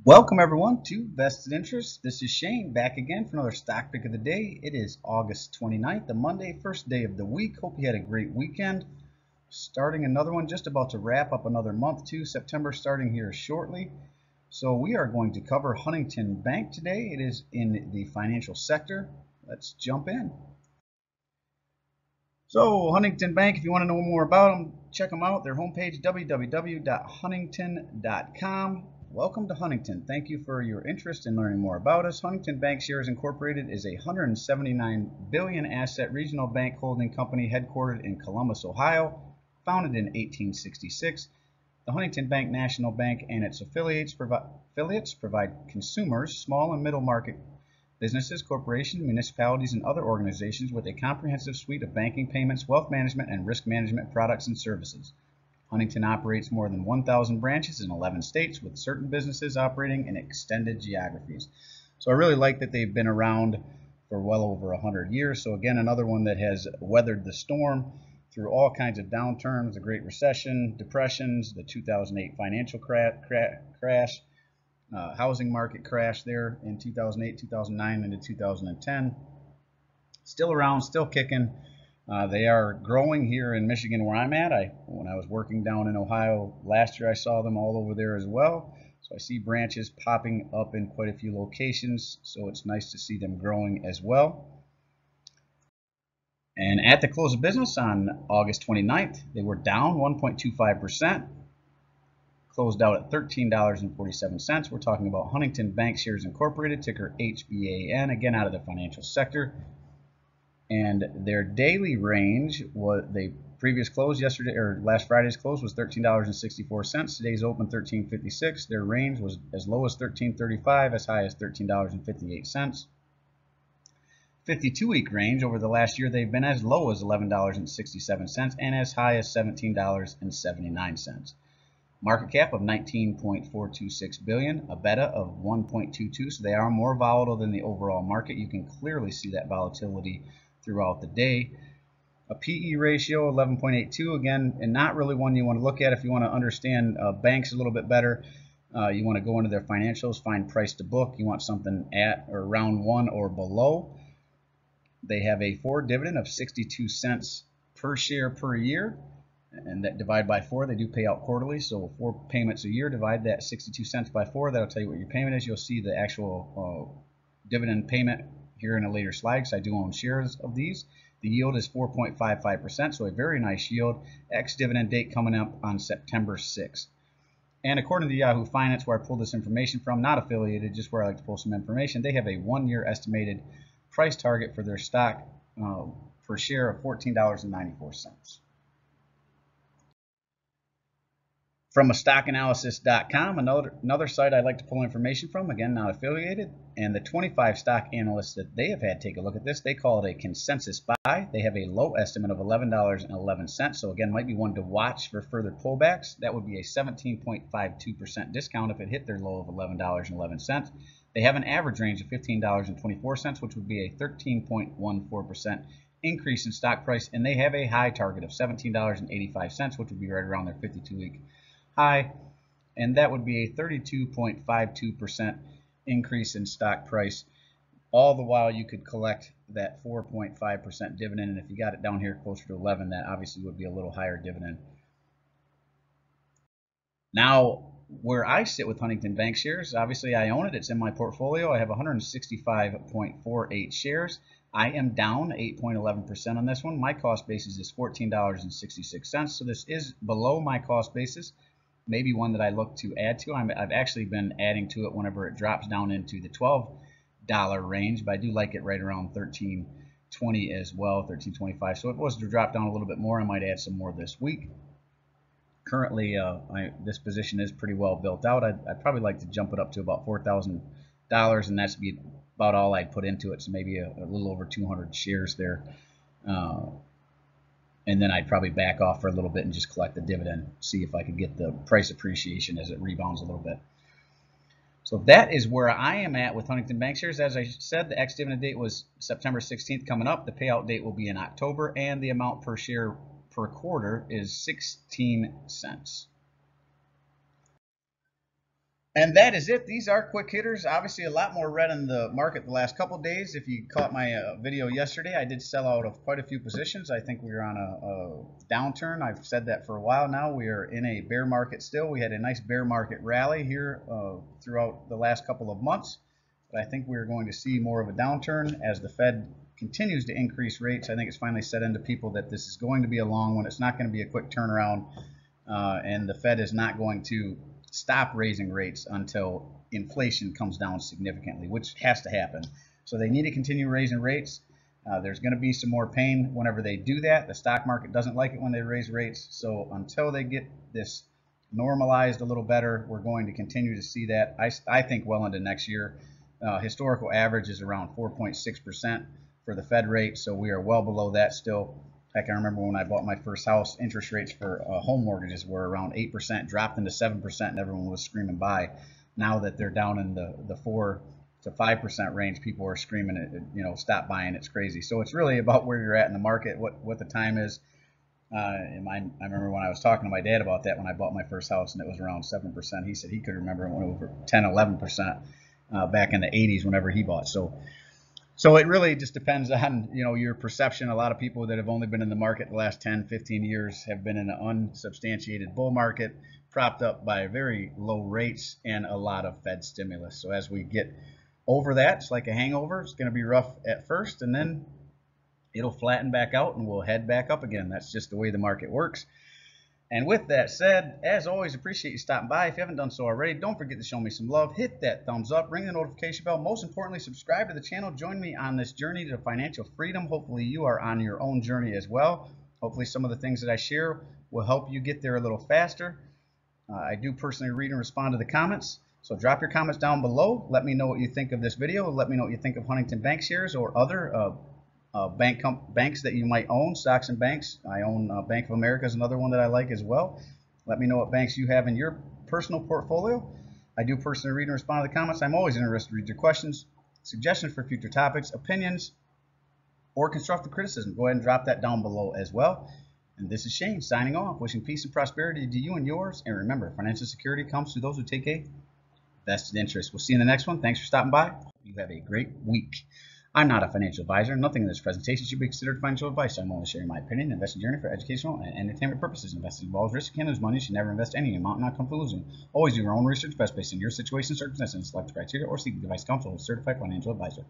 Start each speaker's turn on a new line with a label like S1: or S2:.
S1: Welcome everyone to Vested Interest. This is Shane back again for another stock pick of the day. It is August 29th, the Monday, first day of the week. Hope you had a great weekend. Starting another one, just about to wrap up another month too. September starting here shortly. So we are going to cover Huntington Bank today. It is in the financial sector. Let's jump in. So Huntington Bank, if you want to know more about them, check them out. Their homepage, www.huntington.com. Welcome to Huntington. Thank you for your interest in learning more about us. Huntington Bancshares Incorporated is a $179 billion asset regional bank holding company headquartered in Columbus, Ohio, founded in 1866. The Huntington Bank National Bank and its affiliates provide consumers, small and middle market businesses, corporations, municipalities, and other organizations with a comprehensive suite of banking, payments, wealth management, and risk management products and services. Huntington operates more than 1,000 branches in 11 states, with certain businesses operating in extended geographies. So I really like that they've been around for well over 100 years. So again, another one that has weathered the storm through all kinds of downturns, the Great Recession, depressions, the 2008 financial crash, housing market crash there in 2008, 2009, into 2010. Still around, still kicking. They are growing here in Michigan where I'm at. When I was working down in Ohio last year, I saw them all over there as well. So I see branches popping up in quite a few locations. So it's nice to see them growing as well. And at the close of business on August 29th, they were down 1.25%. Closed out at $13.47. We're talking about Huntington Bancshares Incorporated, ticker HBAN, again out of the financial sector. And their daily range was the previous close yesterday, or last Friday's close, was $13.64. Today's open $13.56. Their range was as low as $13.35, as high as $13.58. 52-week range over the last year, they've been as low as $11.67 and as high as $17.79. Market cap of $19.426 billion, a beta of 1.22, so they are more volatile than the overall market. You can clearly see that volatility throughout the day. A PE ratio 11.82, again, and not really one you want to look at if you want to understand banks a little bit better. You want to go into their financials, find price to book. You want something at or around 1 or below. They have a forward dividend of 62 cents per share per year. And that divide by 4, they do pay out quarterly, so 4 payments a year, divide that 62 cents by 4, that'll tell you what your payment is. You'll see the actual dividend payment here in a later slide, because I do own shares of these. The yield is 4.55%, so a very nice yield. Ex-dividend date coming up on September 6th. And according to Yahoo Finance, where I pulled this information from, not affiliated, just where I like to pull some information, they have a 1-year estimated price target for their stock per share of $14.94. From a stockanalysis.com, another site I like to pull information from, again, not affiliated, and the 25 stock analysts that they have had take a look at this, they call it a consensus buy. They have a low estimate of $11.11, so again, might be one to watch for further pullbacks. That would be a 17.52% discount if it hit their low of $11.11. They have an average range of $15.24, which would be a 13.14% increase in stock price, and they have a high target of $17.85, which would be right around their 52-week high, and that would be a 32.52% increase in stock price. All the while you could collect that 4.5% dividend, and if you got it down here closer to 11, that obviously would be a little higher dividend. Now, where I sit with Huntington Bancshares, obviously I own it. It's in my portfolio. I have 165.48 shares. I am down 8.11% on this one. My cost basis is $14.66, so this is below my cost basis. Maybe one that I look to add to. I've actually been adding to it whenever it drops down into the $12 range, but I do like it right around $13.20 as well, $13.25. So if it was to drop down a little bit more, I might add some more this week. Currently, this position is pretty well built out. I'd probably like to jump it up to about $4,000, and that's be about all I'd put into it, so maybe a little over 200 shares there. And then I'd probably back off for a little bit and just collect the dividend, see if I could get the price appreciation as it rebounds a little bit. So that is where I am at with Huntington Bancshares. As I said, the ex-dividend date was September 16th coming up. The payout date will be in October, and the amount per share per quarter is 16 cents. And that is it. These are quick hitters. Obviously, a lot more red in the market the last couple of days. If you caught my video yesterday, I did sell out of quite a few positions. I think we are on a downturn. I've said that for a while now. We are in a bear market still. We had a nice bear market rally here throughout the last couple of months. But I think we're going to see more of a downturn as the Fed continues to increase rates. I think it's finally set into people that this is going to be a long one. It's not going to be a quick turnaround, and the Fed is not going to stop raising rates until inflation comes down significantly, which has to happen. So they need to continue raising rates. There's going to be some more pain whenever they do that. The stock market doesn't like it when they raise rates. So until they get this normalized a little better, we're going to continue to see that. I think well into next year. Historical average is around 4.6% for the Fed rate, so we are well below that still. Heck, I remember when I bought my first house, interest rates for home mortgages were around 8%, dropped into 7%, and everyone was screaming buy. Now that they're down in the 4 to 5% range, people are screaming, stop buying. It's crazy. So it's really about where you're at in the market, what the time is. And I remember when I was talking to my dad about that when I bought my first house, and it was around 7%. He said he could remember when it was 10, 11% back in the 80s whenever he bought. So it really just depends on, your perception. A lot of people that have only been in the market the last 10, 15 years have been in an unsubstantiated bull market, propped up by very low rates and a lot of Fed stimulus. So as we get over that, it's like a hangover. It's going to be rough at first, and then it'll flatten back out and we'll head back up again. That's just the way the market works. And with that said, as always, appreciate you stopping by. If you haven't done so already, don't forget to show me some love. Hit that thumbs up, ring the notification bell. Most importantly, subscribe to the channel. Join me on this journey to financial freedom. Hopefully you are on your own journey as well. Hopefully some of the things that I share will help you get there a little faster. I do personally read and respond to the comments. So drop your comments down below. Let me know what you think of this video. Let me know what you think of Huntington Bank shares or other banks that you might own, stocks and banks. I own Bank of America is another one that I like as well. Let me know what banks you have in your personal portfolio. I do personally read and respond to the comments. I'm always interested to read your questions, suggestions for future topics, opinions, or constructive criticism. Go ahead and drop that down below as well. And this is Shane signing off, wishing peace and prosperity to you and yours. And remember, financial security comes to those who take a vested interest. We'll see you in the next one. Thanks for stopping by. You have a great week. I'm not a financial advisor. Nothing in this presentation should be considered financial advice. I'm only sharing my opinion. Investing journey for educational and entertainment purposes. Investing involves risk. You can't lose money. You should never invest any amount and not come to losing. Always do your own research best based on your situation, circumstances, and select criteria, or seek advice counsel with a certified financial advisor.